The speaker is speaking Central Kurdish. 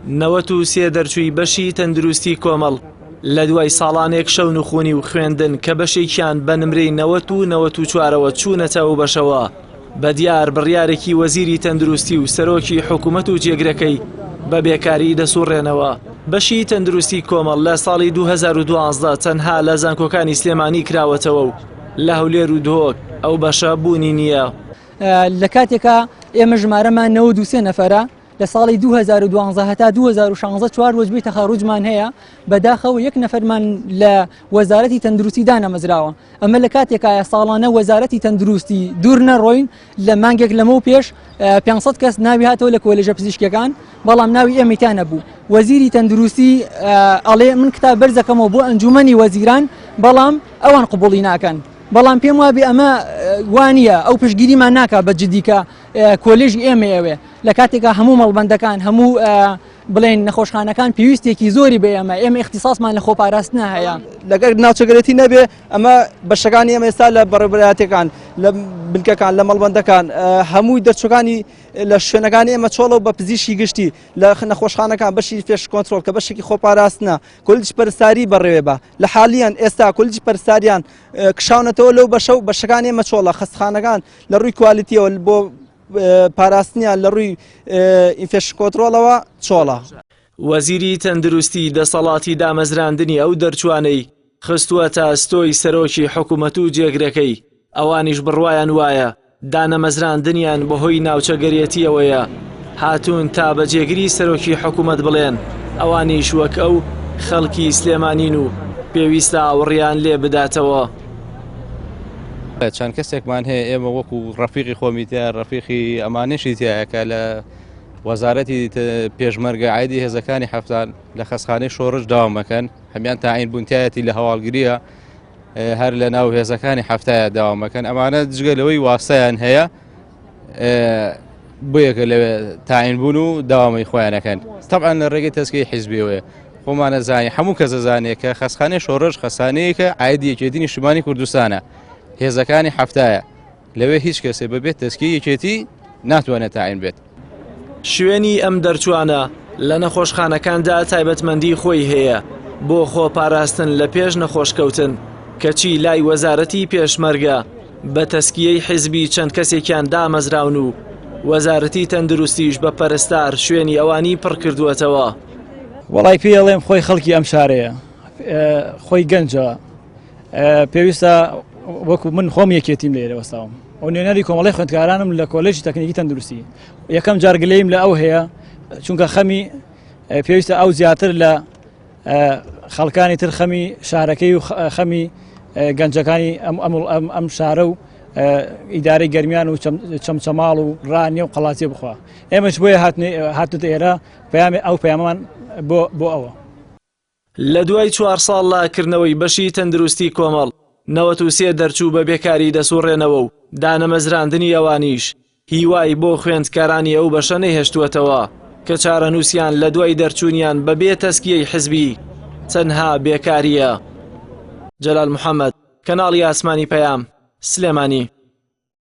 93 دەرچووی بەشی تەندروستی کۆمەڵ لە دوای ساڵانێک شەون و خوونی و خوێندن کە بەشێکیان بە نمرەی 94ەوە چوونەتەوە بەشەوە بە دیار بڕیارێکی وەزیری تەندروستی و سەرۆکی حکوومەت و جێگرەکەی بە بێکاری دەسوڕێنەوە. بەشی تەندروستی کۆمەڵ لە ساڵی 2012 تەنها لە زانکۆکانی سلێمانی کراوەتەوە و لە هەولێر و دهۆک ئەو بەشە بوونی نییە. لە کاتێکە ئێمە ژمارەمان 93 نەفەرە لە ساڵی 2012 هەتا 2016 4 وەجبەی تەخاڕوجمان هەیە بەداخەوە 1 نەفەرمان لە وەزارەتی تەندروستی دانەمەزراوە. ئەمە لە کاتێکایە ساڵانە وەزارەتی تەندروستی دوور نەڕۆین لە مانگێک لەمە پێش 500 کەس ناوی هاتەوە لە کۆلێژە پزیشکیەکان بەڵام ناوی ئێمەتان نەبوو. وەزیری تەندروستی ئەڵێ من کتاب بەرزەکەمەوە بۆ ئەنجومەنی وەزیران بەڵام ئەوان قبوڵی ناکەن. بەڵام پێم وابێ ئەمە وانە ئەو پشگیریمان ناکە بە جدیکە کۆلێژی ئێمە ئەوێ لە کاتێکە هەموو مەڵبەندەکان هەموو بڵێن نەخۆشخانەکان پێویستێکی زۆری بە ئێمە اختصاصمان لە خۆپاراستنە هەیە. لەگەر ناوچەگرێتی نەبێ ئەمە بەشەکانی ئێمە ئێستا لە بەڕێبەرایەتەکان لە بنکەکان لە مەڵبەندەکان هەمووی دەرچووەکانی لە شوێنەکانی ئێمە چۆڵە بە پزیشکی گشتی لە نەخۆشخانەکان بەشی پێش کۆنتترۆل کە بەشێکی خۆپاراستنە کۆلیژی پەرستاری بەڕێوێ بە لە حالیان ئێستا کۆلیژی پەرستاریان کشاونەتەوە لەو بەشەکانی ئێمە چۆڵە خەستخانەکان لە ڕووی کوالیتیەوە بۆ پاراستنیان لە ڕووی ئینفێکشن کۆنتترۆلەوە چۆڵە. وەزیری تەندروستی دەسەڵاتی دامەزراندنی ئەو دەرچوانەی خستووە تا ستۆی سەرۆکی حکوومەت و جێگرەکەی ئەوانیش بڕوایان وایە دانەمەزراندنیان بەهۆی ناوچەگەرێتیەوەیە هاتوون تا بە جێگری سەرۆکی حکوومەت بڵێن ئەوانیش وەک ئەو خەڵکی سلێمانین و پێویستە ئاوڕیان لێ بداتەوە. چەند کەسێکمان هەیە ئێمە وەکو ڕەفیقی خۆمیتە ڕەفیقی ئەمانشی تایەکە لە وەزارەتی پێشمەرگە عایدی هێزەکانی هەفتان لە خەسخانەی شۆڕش داوامەکەن هەمیان تاعین بوونتایەتی لە هەواڵگریە هەر لە ناو هێزەکانی هەفتایە داوامەکەن ئەمانە جگەلەوەی واستەیان هەیە بۆیەکە لەوێ تاعین بوون و داوامی خۆیانەکەن. تەبعاً لە ڕێگەی تەسکەی حیزبیەوەیە خۆمانە زانین هەموو کەسە زانێت کە خەسخانەی شۆڕش خەسانەیەکە عایدی یەکێتینی شمالی کوردستانە هێزەکانی هەفتایە لەوێ هیچ کەسێ بەبێت تەسکی یەکێتی ناتوانێت تاعین بێت. شوێنی ئەم دەرچوانە لە نەخۆشخانەکاندا تایبەتمەندی خۆی هەیە بۆ خۆپاراستن لە پێش نەخۆشکەوتن کەچی لای وەزارەتی پێشمەرگە بە تەسکیەی حیزبی چەند کەسێکیان دامەزراون و وەزارەتی تەندروستیش بە پەرستار شوێنی ئەوانی پڕ کردووەتەوە. وەڵای پێڵێم خۆی خەڵکی ئەم شارەیە خۆی گەنجە پێویستە وەکو من خۆم یەکێتیم لێرە وەستاوم ئەو نوێنەری کۆمەڵی خوێندکارانم لە کۆلێژی تەکنیکی تەندروستی یەکەم جارگلەیم لە ئەو هەیە چونکە خەمی پێویستە ئەو زیاتر لە خەڵکانی تر خەمی شارەکەی و خەمی گەنجەکانی ئەم شارە و ئیدارەی گەرمیان و چەمچەماڵ و ڕانیە و قەڵاتێ بخوا ئێمەش بۆیە هاتنێتە ئێرە ئەو پەیامان بۆ ئەوە. لە دوای 4 ساڵ لاکردنەوەی بەشی تەندروستی کۆمەڵ 93 دەرچوو بە بێکاری دەسوڕێنەوە و دانەمەزراندنی ئەوانیش هیوای بۆ خوێندکارانی ئەو بەشە نەهێشتووەتەوە کە چارەنووسیان لە دوای دەرچوونیان بەبێ تەسکیەی حیزبی تەنها بێکاریە. جەلال محەممەد، کەناڵی ئاسمانی پەیام، سلێمانی.